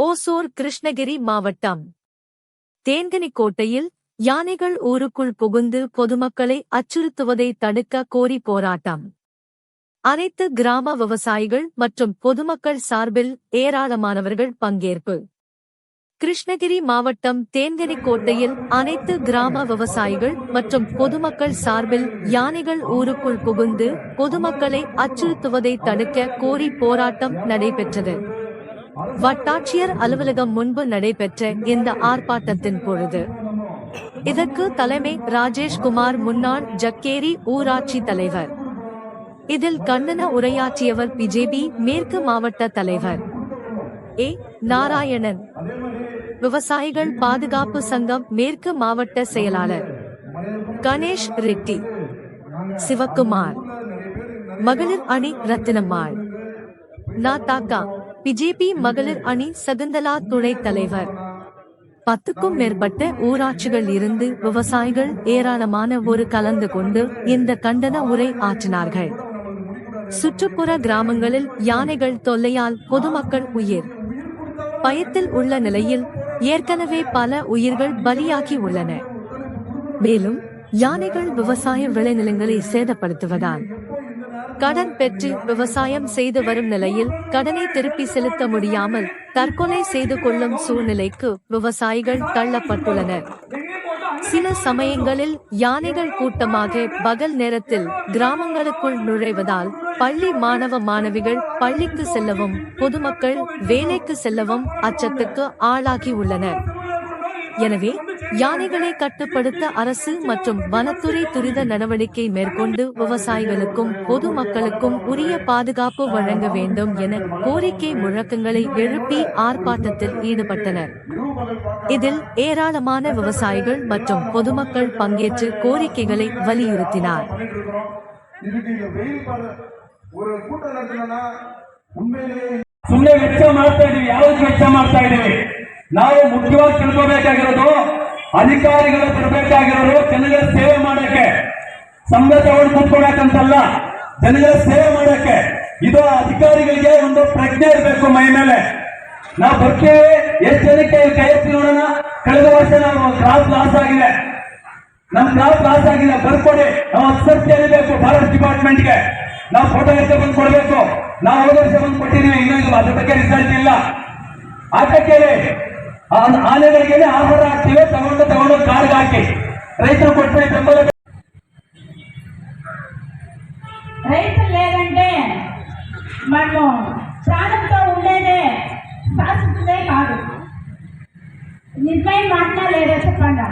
ஓசூர் கிருஷ்ணகிரி மாவட்டம் தேன்கனிக்கோட்டையில் யானைகள் ஊருக்குள் புகுந்து பொதுமக்களை அச்சுறுத்துவதை தடுக்க கோரி போராட்டம். அனைத்து கிராம விவசாயிகள் மற்றும் பொதுமக்கள் சார்பில் ஏராளமானவர்கள் பங்கேற்பு. கிருஷ்ணகிரி மாவட்டம் தேன்கனிக்கோட்டையில் அனைத்து கிராம விவசாயிகள் மற்றும் பொதுமக்கள் சார்பில் யானைகள் ஊருக்குள் புகுந்து பொதுமக்களை அச்சுறுத்துவதை தடுக்க கோரி போராட்டம் நடைபெற்றது. வட்டாட்சியர் அலுவலகம் முன்பு நடைபெற்ற இந்த ஆர்ப்பாட்டத்தின் பொழுது இதற்கு தலைமை ராஜேஷ்குமார், முன்னாள் ஜக்கேரி ஊராட்சி தலைவர். இதில் கண்டன உரையாற்றியவர் பிஜேபி மேற்கு மாவட்ட தலைவர் ஏ நாராயணன், விவசாயிகள் பாதுகாப்பு சங்கம் மேற்கு மாவட்ட செயலாளர் கணேஷ் ரெட்டி, சிவக்குமார், மகளிர் அணி ரத்தினம்மாள், நாதாக்கா பிஜேபி மகளிர் அணி சகுந்தலா துணைத் தலைவர். 10க்கும் மேற்பட்ட ஊராட்சிகள் இருந்து விவசாயிகள் ஏராளமான ஒரு கலந்து கொண்டு இந்த கண்டன உரை ஆற்றினார்கள். சுற்றுப்புற கிராமங்களில் யானைகள் தொல்லையால் பொதுமக்கள் உயிர் பயத்தில் உள்ள நிலையில் ஏற்கனவே பல உயிர்கள் பலியாகி உள்ளன. மேலும் யானைகள் விவசாய விளைநிலங்களை சேதப்படுத்துவதால் கடன் பெற்று விவசாயம் செய்து வரும் நிலையில் கடனை திருப்பி செலுத்த முடியாமல் தற்கொலை செய்து கொள்ளும் சூழ்நிலைக்கு விவசாயிகள் தள்ளப்பட்டுள்ளனர். சில சமயங்களில் யானைகள் கூட்டமாக பகல் நேரத்தில் கிராமங்களுக்குள் நுழைவதால் பள்ளி மாணவ மாணவிகள் பள்ளிக்கு செல்லவும் பொதுமக்கள் வேலைக்கு செல்லவும் அச்சத்துக்கு ஆளாகி உள்ளனர். எனவே யானைகளை கட்டுப்படுத்த அரசு மற்றும் வனத்துறை துரித நடவடிக்கை மேற்கொண்டு விவசாயிகளுக்கும் பொதுமக்களுக்கும் உரிய பாதுகாப்பு வழங்க வேண்டும் என கோரிக்கை முழக்கங்களை எழுப்பி ஆர்ப்பாட்டத்தில் ஈடுபட்டனர். இதில் ஏராளமான விவசாயிகள் மற்றும் பொதுமக்கள் பங்கேற்று கோரிக்கைகளை வலியுறுத்தினார். ಸುಮ್ಮನೆ ವೆಚ್ಚ ಮಾಡ್ತಾ ಇದೀವಿ. ಯಾವ್ದು ವೆಚ್ಚ ಮಾಡ್ತಾ ಇದೀವಿ? ನಾವು ಮುಖ್ಯವಾಗಿ ತಿಳ್ಕೋಬೇಕಾಗಿರೋದು, ಅಧಿಕಾರಿಗಳು ಬರಬೇಕಾಗಿರೋದು ಜನಗಳ ಸೇವೆ ಮಾಡಕ್ಕೆ, ಸಂಬಳ ತಗೊಂಡು ಕೂತ್ಕೊಳಕಂತಲ್ಲ, ಜನಗಳ ಸೇವೆ ಮಾಡಕ್ಕೆ. ಇದು ಅಧಿಕಾರಿಗಳಿಗೆ ಒಂದು ಪ್ರಜ್ಞೆ ಇರಬೇಕು ಮೈ ಮೇಲೆ. ನಾವು ಬರ್ತೀವಿ, ಎಷ್ಟು ಜನಕ್ಕೆ ಕೈ ಎತ್ತಿ ನೋಡೋಣ. ಕಳೆದ ವರ್ಷ ನಾವು ಕ್ರಾಪ್ ಲಾಸ್ ಆಗಿದೆ, ನಮ್ ಕ್ರಾಪ್ ಲಾಸ್ ಆಗಿದೆ, ಬರ್ಕೊಡಿ. ನಾವು ಅಫ್ಸರ್ ಕೇಳಬೇಕು ಫಾರೆಸ್ಟ್ ಡಿಪಾರ್ಟ್ಮೆಂಟ್ಗೆ, ನಾವು ಫೋಟೋ ಎತ್ತ ಬಂದು ಕೊಡ್ಬೇಕು. ನಾವು ಹೋದ ವರ್ಷ ಬಂದು ಕೊಟ್ಟಿದ್ದೀವಿ, ಇನ್ನೂ ಅದ್ರ ಬಗ್ಗೆ ರಿಸಲ್ಟ್ ಇಲ್ಲ. ಆಟಕ್ಕೇಳಿ ಆನೆಗಳಿಗೆ ಆಹಾರ ಹಾಕ್ತಿವಿ, ತಗೊಂಡು ಕಾರ್ಗೆ ಹಾಕಿ రైతులు కొట్టే ಬೆಂಬಲ. రైతు లేదంటే మనం ప్రాణంతో ఉండేదే శాశ్వతమే కాదు. నిర్ణయం మాట్లాడలేదా చెప్పండి.